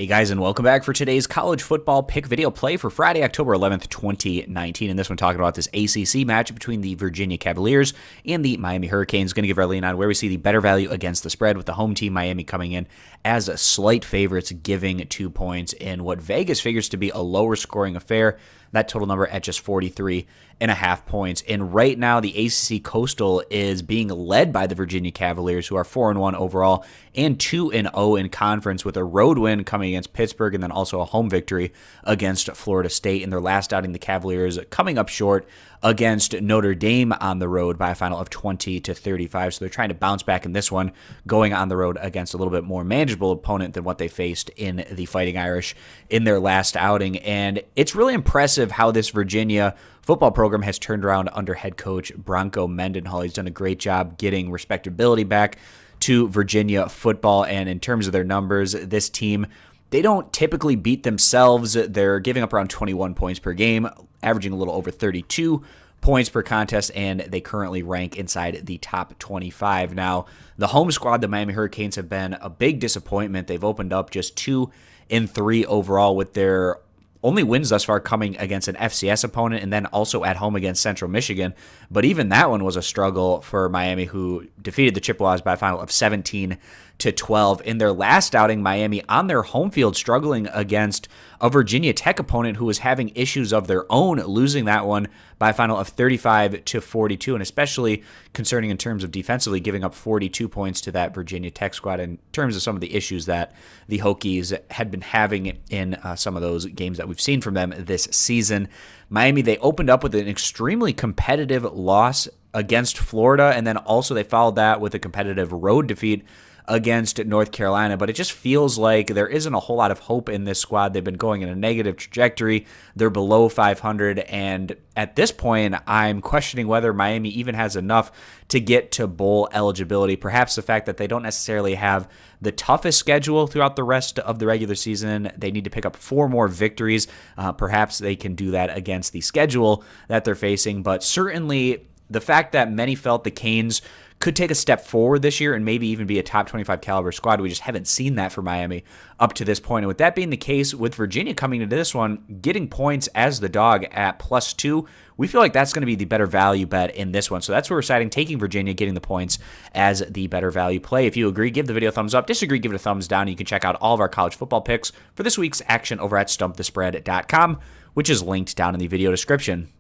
Hey guys, and welcome back for today's college football pick video play for Friday, October 11th, 2019. And this one talking about this ACC match between the Virginia Cavaliers and the Miami Hurricanes. Going to give our lean on where we see the better value against the spread, with the home team Miami coming in as a slight favorites, giving 2 points in what Vegas figures to be a lower scoring affair. That total number at just 43.5 points. And right now, the ACC Coastal is being led by the Virginia Cavaliers, who are 4-1 overall and 2-0 in conference, with a road win coming against Pittsburgh and then also a home victory against Florida State. In their last outing, the Cavaliers coming up short against Notre Dame on the road by a final of 20-35. So they're trying to bounce back in this one, going on the road against a little bit more manageable opponent than what they faced in the Fighting Irish in their last outing. And it's really impressive how this Virginia football program has turned around under head coach Bronco Mendenhall. He's done a great job getting respectability back to Virginia football. And in terms of their numbers, this team, they don't typically beat themselves. They're giving up around 21 points per game, averaging a little over 32 points per contest, and they currently rank inside the top 25. Now, the home squad, the Miami Hurricanes, have been a big disappointment. They've opened up just 2-3 overall, with their only wins thus far coming against an FCS opponent and then also at home against Central Michigan. But even that one was a struggle for Miami, who defeated the Chippewas by a final of 17-12. In their last outing, Miami on their home field struggling against a Virginia Tech opponent who was having issues of their own, losing that one by a final of 35-42, and especially concerning in terms of defensively, giving up 42 points to that Virginia Tech squad in terms of some of the issues that the Hokies had been having in some of those games that we've seen from them this season. Miami, they opened up with an extremely competitive loss against Florida, and then also they followed that with a competitive road defeat against North Carolina. But it just feels like there isn't a whole lot of hope in this squad. They've been going in a negative trajectory. They're below 500, and at this point, I'm questioning whether Miami even has enough to get to bowl eligibility. Perhaps the fact that they don't necessarily have the toughest schedule throughout the rest of the regular season. They need to pick up 4 more victories. Perhaps they can do that against the schedule that they're facing, but certainly the fact that many felt the Canes could take a step forward this year and maybe even be a top 25 caliber squad. We just haven't seen that for Miami up to this point. And with that being the case, with Virginia coming into this one, getting points as the dog at +2, we feel like that's going to be the better value bet in this one. So that's where we're siding, taking Virginia, getting the points as the better value play. If you agree, give the video a thumbs up. Disagree, give it a thumbs down. You can check out all of our college football picks for this week's action over at stumpthespread.com, which is linked down in the video description.